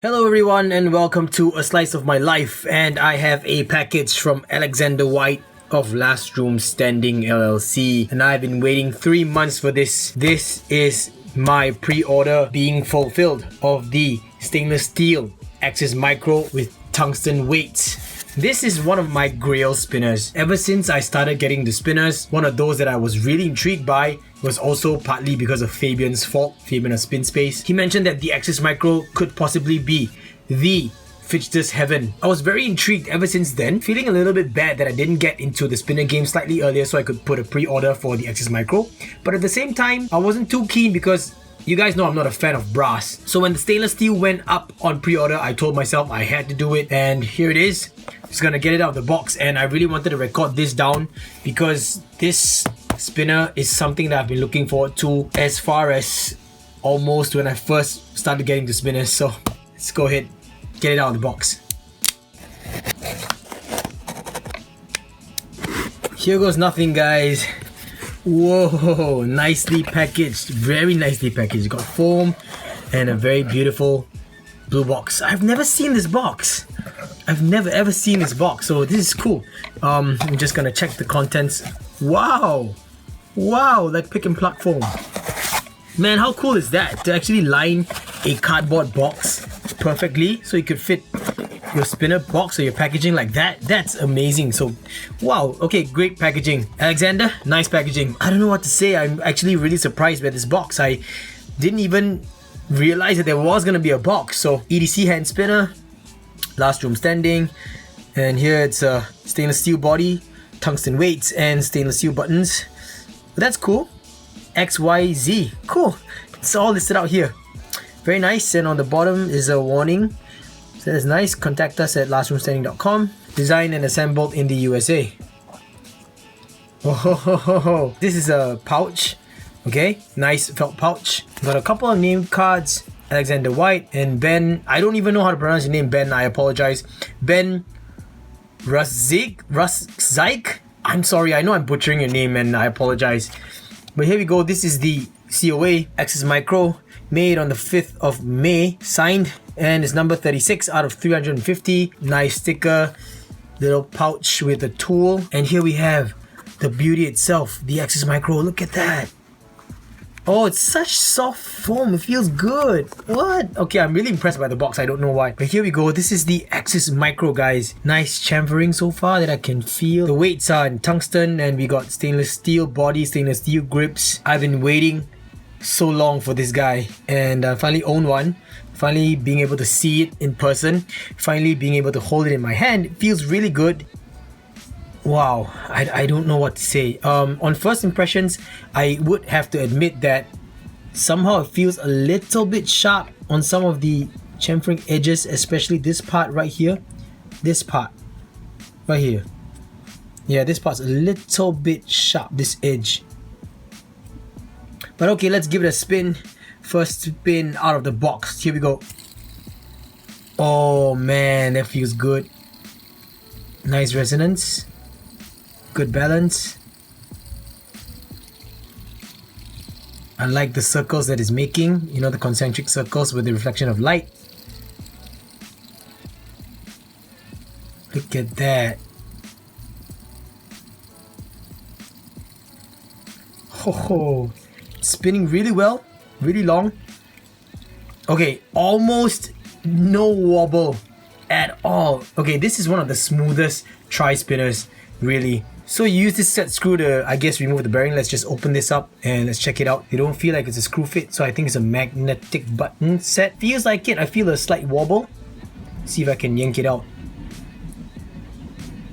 Hello everyone and welcome to A Slice of My Life, and I have a package from Alexander White of Last Room Standing LLC, and I've been waiting 3 months for this. This is my pre-order being fulfilled of the stainless steel Axis Micro with tungsten weights. This is one of my GRAIL spinners. Ever since I started getting the spinners, one of those that I was really intrigued by was also partly because of Fabian's fault, Fabian of Spin Space. He mentioned that the Axis Micro could possibly be the fidget's heaven. I was very intrigued ever since then, feeling a little bit bad that I didn't get into the spinner game slightly earlier so I could put a pre-order for the Axis Micro. But at the same time, I wasn't too keen because you guys know I'm not a fan of brass. So when the stainless steel went up on pre-order, I told myself I had to do it, and here it is. Just gonna get it out of the box, and I really wanted to record this down because this spinner is something that I've been looking forward to as far as almost when I first started getting the spinners. So let's go ahead, get it out of the box. Here goes nothing, guys. Whoa, nicely packaged, very nicely packaged. Got foam and a very beautiful blue box. I've never seen this box. I've never ever seen this box, so this is cool. I'm just gonna check the contents. Wow, like pick and pluck foam. Man, how cool is that? To actually line a cardboard box perfectly so you could fit your spinner box or your packaging like that. That's amazing. So wow, okay, great packaging. Alexander, nice packaging. I don't know what to say. I'm actually really surprised by this box. I didn't even realize that there was gonna be a box. So EDC hand spinner, Last Room Standing, and here it's a stainless steel body, tungsten weights, and stainless steel buttons. But that's cool. XYZ, cool. It's all listed out here. Very nice. And on the bottom is a warning. So that's nice. Contact us at lastroomstanding.com. Designed and assembled in the USA. Oh, this is a pouch. Okay, nice felt pouch. Got a couple of name cards. Alexander White and Ben. I don't even know how to pronounce your name, Ben. I apologize. Ben Ruszik. I'm sorry. I know I'm butchering your name and I apologize. But here we go. This is the COA Axis Micro, made on the 5th of May, signed, and it's number 36 out of 350. Nice sticker, little pouch with a tool, and here we have the beauty itself, the Axis Micro. Look at that. Oh, it's such soft foam. It feels good. What? Okay, I'm really impressed by the box. I don't know why. But here we go. This is the Axis Micro, guys. Nice chamfering so far that I can feel. The weights are in tungsten, and we got stainless steel body, stainless steel grips. I've been waiting so long for this guy, and I finally own one. Finally being able to see it in person. Finally being able to hold it in my hand. It feels really good. Wow, I don't know what to say. On first impressions, I would have to admit that somehow it feels a little bit sharp on some of the chamfering edges, especially this part right here. This part right here. Yeah, this part's a little bit sharp, this edge. But okay, let's give it a spin. First spin out of the box. Here we go. Oh man, that feels good. Nice resonance. Good balance. I like the circles that it's making, you know, the concentric circles with the reflection of light. Look at that. Oh, spinning really well, really long. Okay, almost no wobble at all. Okay, this is one of the smoothest tri-spinners, really. So you use this set screw to, I guess, remove the bearing. Let's just open this up and let's check it out. They don't feel like it's a screw fit, so I think it's a magnetic button set. Feels like it. I feel a slight wobble. See if I can yank it out.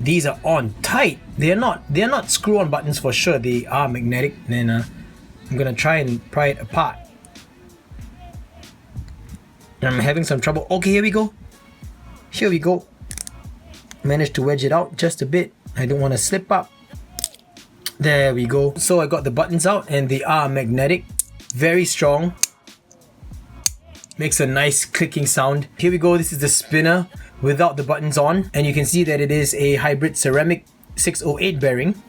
These are on tight. They're not screw-on buttons for sure. They are magnetic. And I'm gonna try and pry it apart. I'm having some trouble. Okay, here we go. Here we go. Managed to wedge it out just a bit. I don't want to slip up. There we go. So I got the buttons out and they are magnetic. Very strong. Makes a nice clicking sound. Here we go. This is the spinner without the buttons on. And you can see that it is a hybrid ceramic 608 bearing.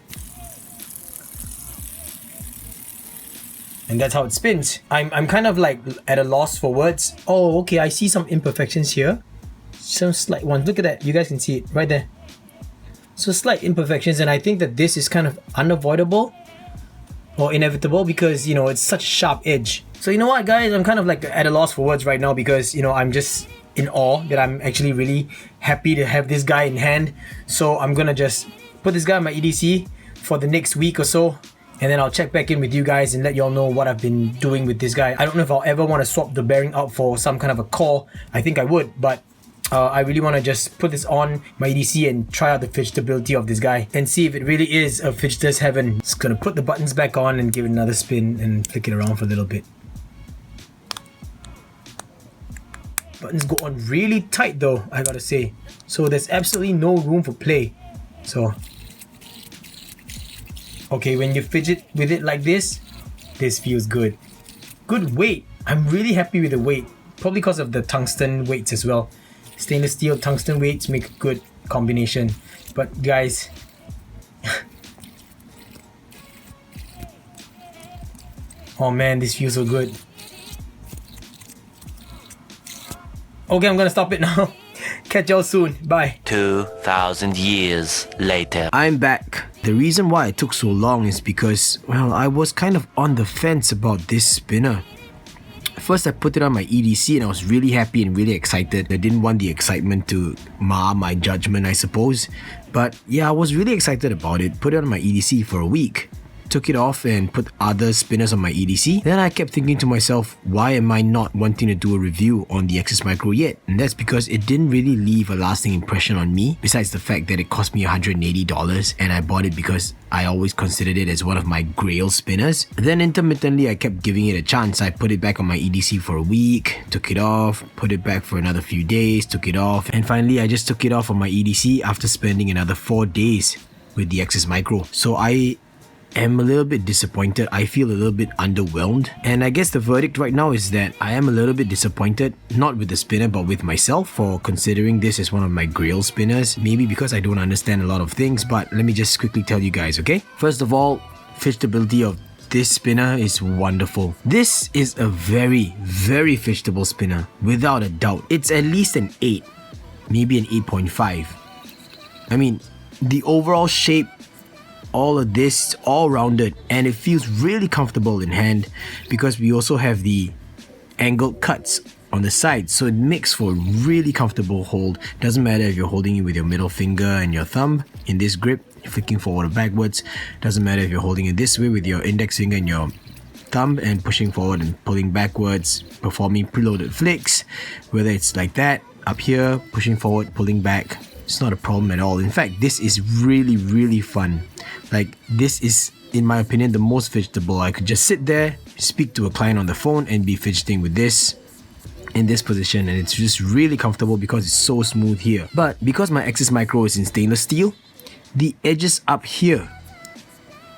and that's how it spins. I'm kind of like at a loss for words. Oh, okay, I see some imperfections here. Some slight ones. Look at that. You guys can see it right there. So slight imperfections, and I think that this is kind of unavoidable or inevitable because, you know, it's such a sharp edge. So you know what, guys? I'm kind of like at a loss for words right now because, you know, I'm just in awe that I'm actually really happy to have this guy in hand. So I'm gonna just put this guy on my EDC for the next week or so, and then I'll check back in with you guys and let y'all know what I've been doing with this guy. I don't know if I'll ever want to swap the bearing out for some kind of a core. I think I would, but I really want to just put this on my EDC and try out the fidgetability of this guy and see if it really is a fidgeter's heaven. Just gonna put the buttons back on and give it another spin and flick it around for a little bit. Buttons go on really tight though, I gotta say. So there's absolutely no room for play. So, okay, when you fidget with it like this feels good. Good weight. I'm really happy with the weight. Probably because of the tungsten weights as well. Stainless steel tungsten weights make a good combination. But guys, oh man, this feels so good. Okay, I'm gonna stop it now. Catch y'all soon. Bye. 2,000 years later. I'm back. The reason why it took so long is because, well, I was kind of on the fence about this spinner. First, I put it on my EDC and I was really happy and really excited. I didn't want the excitement to mar my judgment, I suppose. But yeah, I was really excited about it. Put it on my EDC for a week. Took it off and put other spinners on my EDC. Then I kept thinking to myself, why am I not wanting to do a review on the XS Micro yet? And that's because it didn't really leave a lasting impression on me, besides the fact that it cost me $180 and I bought it because I always considered it as one of my GRAIL spinners. Then intermittently I kept giving it a chance. I put it back on my EDC for a week, took it off, put it back for another few days, took it off, and finally I just took it off on my EDC after spending another 4 days with the XS Micro. So I am a little bit disappointed. I feel a little bit underwhelmed, and I guess the verdict right now is that I am a little bit disappointed, not with the spinner but with myself for considering this as one of my GRAIL spinners. Maybe because I don't understand a lot of things, but let me just quickly tell you guys, okay? First of all, fidgetability of this spinner is wonderful. This is a very, very fidgetable spinner, without a doubt. It's at least an 8, maybe an 8.5. I mean, the overall shape, all of this, all rounded, and it feels really comfortable in hand because we also have the angled cuts on the side, so it makes for a really comfortable hold. Doesn't matter if you're holding it with your middle finger and your thumb in this grip, flicking forward or backwards. Doesn't matter if you're holding it this way with your index finger and your thumb and pushing forward and pulling backwards, performing preloaded flicks, whether it's like that, up here, pushing forward, pulling back. It's not a problem at all. In fact, this is really, really fun. Like, this is, in my opinion, the most fidgetable. I could just sit there, speak to a client on the phone and be fidgeting with this in this position, and it's just really comfortable because it's so smooth here. But because my XS Micro is in stainless steel, the edges up here,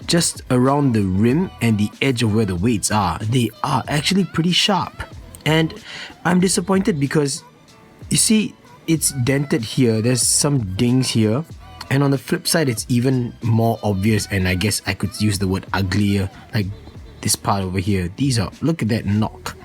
just around the rim and the edge of where the weights are, they are actually pretty sharp. And I'm disappointed because, you see, it's dented here, there's some dings here, and on the flip side it's even more obvious, and I guess I could use the word uglier, like this part over here. These are, look at that knock.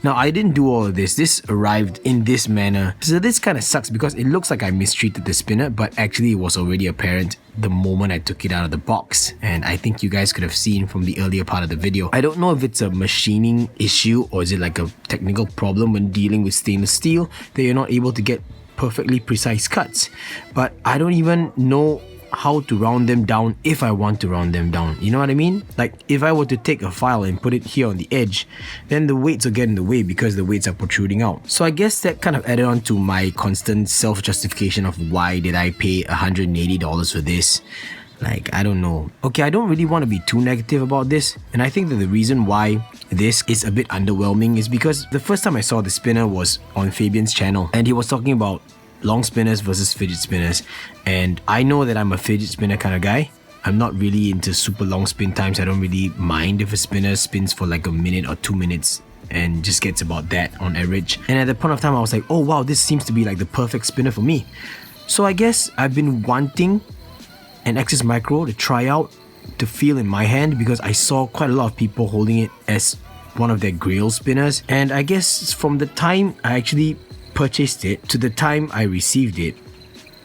Now, I didn't do all of this. This arrived in this manner. So this kind of sucks because it looks like I mistreated the spinner, but actually it was already apparent the moment I took it out of the box. And I think you guys could have seen from the earlier part of the video. I don't know if it's a machining issue or is it like a technical problem when dealing with stainless steel that you're not able to get perfectly precise cuts. But I don't even know how to round them down if I want to round them down. You know what I mean? Like, if I were to take a file and put it here on the edge, then the weights will get in the way because the weights are protruding out. So I guess that kind of added on to my constant self-justification of why did I pay $180 for this. Like, I don't know. Okay, I don't really want to be too negative about this, and I think that the reason why this is a bit underwhelming is because the first time I saw the spinner was on Fabian's channel, and he was talking about long spinners versus fidget spinners, and I know that I'm a fidget spinner kind of guy. I'm not really into super long spin times. I don't really mind if a spinner spins for like a minute or 2 minutes and just gets about that on average. And at the point of time I was like, oh wow, this seems to be like the perfect spinner for me. So I guess I've been wanting an XS Micro to try out to feel in my hand because I saw quite a lot of people holding it as one of their GRAIL spinners, and I guess from the time I actually purchased it to the time I received it,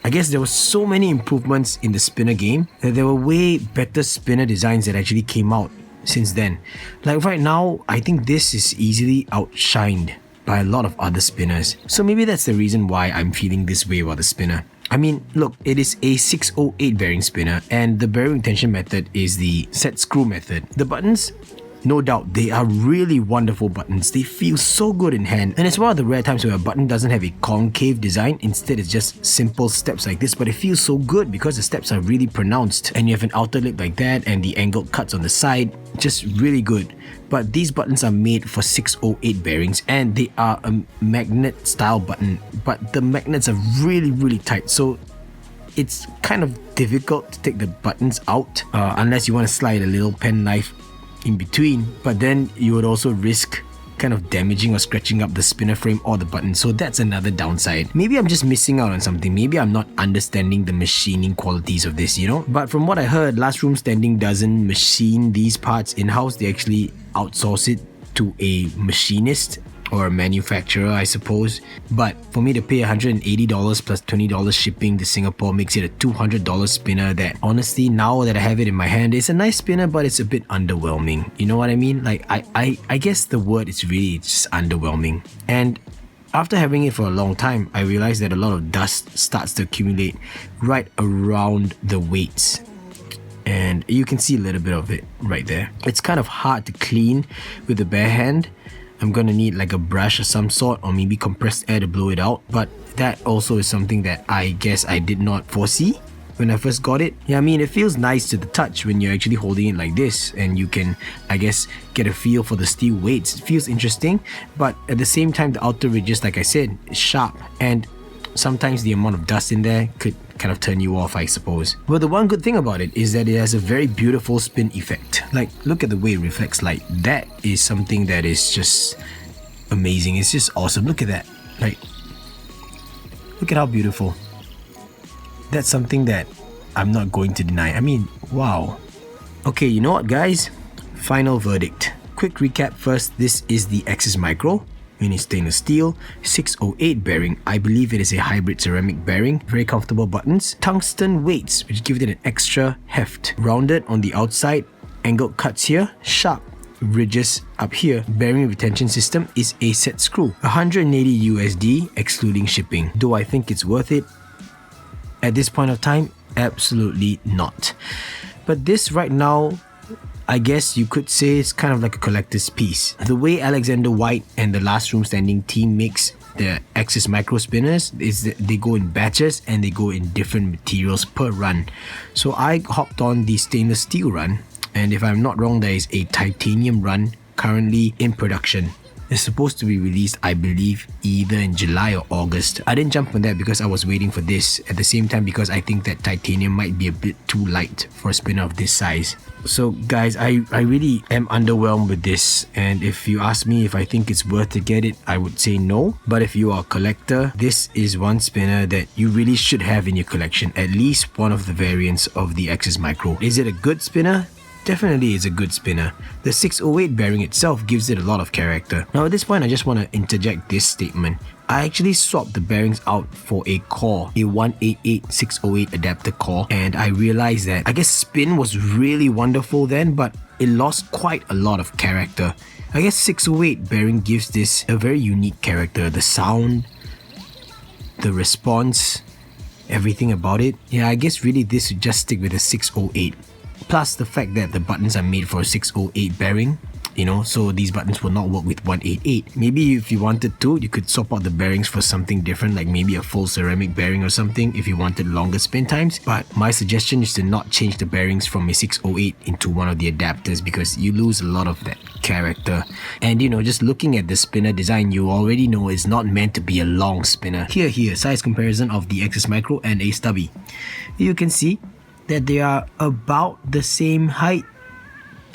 I guess there were so many improvements in the spinner game that there were way better spinner designs that actually came out since then. Like right now, I think this is easily outshined by a lot of other spinners. So maybe that's the reason why I'm feeling this way about the spinner. I mean, look, it is a 608 bearing spinner and the bearing retention method is the set screw method. The buttons, no doubt, they are really wonderful buttons. They feel so good in hand, and it's one of the rare times where a button doesn't have a concave design. Instead, it's just simple steps like this, but it feels so good because the steps are really pronounced and you have an outer lip like that and the angled cuts on the side, just really good. But these buttons are made for 608 bearings and they are a magnet style button, but the magnets are really tight, so it's kind of difficult to take the buttons out unless you want to slide a little pen knife in between, but then you would also risk kind of damaging or scratching up the spinner frame or the button, so that's another downside. Maybe I'm just missing out on something, maybe I'm not understanding the machining qualities of this, you know? But from what I heard, Last Room Standing doesn't machine these parts in-house, they actually outsource it to a machinist or a manufacturer, I suppose. But for me to pay $180 plus $20 shipping to Singapore makes it a $200 spinner that honestly, now that I have it in my hand, it's a nice spinner, but it's a bit underwhelming. You know what I mean? Like, I guess the word is really just underwhelming. And after having it for a long time, I realized that a lot of dust starts to accumulate right around the weights. And you can see a little bit of it right there. It's kind of hard to clean with the bare hand. I'm gonna need like a brush of some sort or maybe compressed air to blow it out, but that also is something that I guess I did not foresee when I first got it. Yeah, I mean, it feels nice to the touch when you're actually holding it like this and you can, I guess, get a feel for the steel weights. It feels interesting, but at the same time, the outer ridges, like I said, is sharp, and sometimes the amount of dust in there could kind of turn you off, I suppose. Well, the one good thing about it is that it has a very beautiful spin effect. Like, look at the way it reflects light. That is something that is just amazing. It's just awesome. Look at that. Like, look at how beautiful. That's something that I'm not going to deny. I mean, wow. Okay, you know what, guys? Final verdict. Quick recap first. This is the Axis Micro. In stainless steel, 608 bearing. I believe it is a hybrid ceramic bearing. Very comfortable buttons. Tungsten weights, which give it an extra heft. Rounded on the outside, angled cuts here, sharp ridges up here. Bearing retention system is a set screw. 180 USD excluding shipping. Do I think it's worth it? At this point of time, absolutely not. But this right now, I guess you could say it's kind of like a collector's piece. The way Alexander White and the Last Room Standing team makes the Axis Micro spinners is that they go in batches and they go in different materials per run. So I hopped on the stainless steel run, and if I'm not wrong, there is a titanium run currently in production. It's supposed to be released, I believe, either in July or August. I didn't jump on that because I was waiting for this. At the same time, because I think that titanium might be a bit too light for a spinner of this size. So guys, I really am underwhelmed with this. And if you ask me if I think it's worth to get it, I would say no. But if you are a collector, this is one spinner that you really should have in your collection. At least one of the variants of the Axis Micro. Is it a good spinner? Definitely is a good spinner. The 608 bearing itself gives it a lot of character. Now at this point, I just want to interject this statement. I actually swapped the bearings out for a core, a 188-608 adapter core, and I realized that I guess spin was really wonderful then, but it lost quite a lot of character. I guess 608 bearing gives this a very unique character. The sound, the response, everything about it. Yeah, I guess really this would just stick with the 608. Plus the fact that the buttons are made for a 608 bearing, you know, so these buttons will not work with 188. Maybe if you wanted to, you could swap out the bearings for something different, like maybe a full ceramic bearing or something if you wanted longer spin times. But my suggestion is to not change the bearings from a 608 into one of the adapters because you lose a lot of that character. And you know, just looking at the spinner design, you already know it's not meant to be a long spinner. Here, size comparison of the Axis Micro and a stubby. You can see that they are about the same height.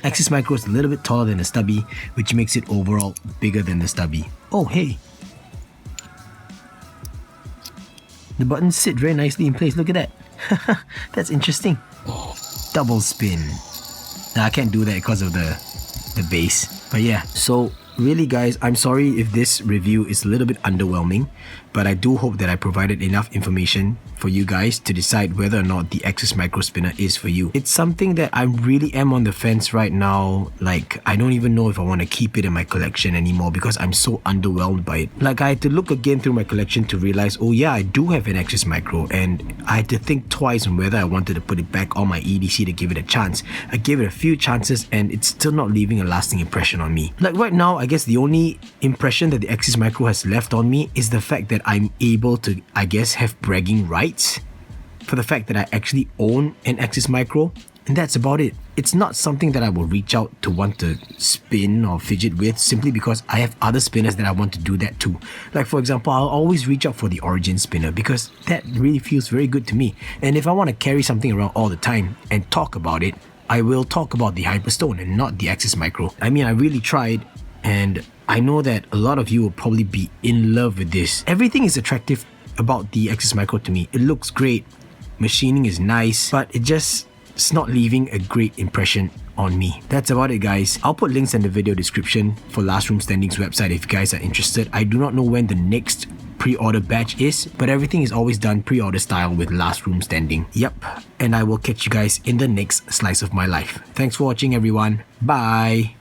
Axis Micro is a little bit taller than the stubby, which makes it overall bigger than the stubby. Oh hey! The buttons sit very nicely in place, look at that. That's interesting. Double spin. Now I can't do that because of the base. But yeah, so really guys, I'm sorry if this review is a little bit underwhelming, but I do hope that I provided enough information for you guys to decide whether or not the Axis Micro Spinner is for you. It's something that I really am on the fence right now. Like, I don't even know if I want to keep it in my collection anymore because I'm so underwhelmed by it. Like, I had to look again through my collection to realize, oh yeah, I do have an Axis Micro, and I had to think twice on whether I wanted to put it back on my EDC to give it a chance. I gave it a few chances and it's still not leaving a lasting impression on me. Like right now, I guess the only impression that the Axis Micro has left on me is the fact that I'm able to, I guess, have bragging rights for the fact that I actually own an Axis Micro, and that's about it. It's not something that I will reach out to want to spin or fidget with simply because I have other spinners that I want to do that too. Like for example, I'll always reach out for the Origin spinner because that really feels very good to me. And if I want to carry something around all the time and talk about it, I will talk about the Hyperstone and not the Axis Micro. I mean, I really tried, and I know that a lot of you will probably be in love with this. Everything is attractive about the Axis Micro to me. It looks great, machining is nice, but it's not leaving a great impression on me. That's about it guys. I'll put links in the video description for Last Room Standing's website if you guys are interested. I do not know when the next pre-order batch is, but everything is always done pre-order style with Last Room Standing. Yep, and I will catch you guys in the next slice of my life. Thanks for watching everyone. Bye!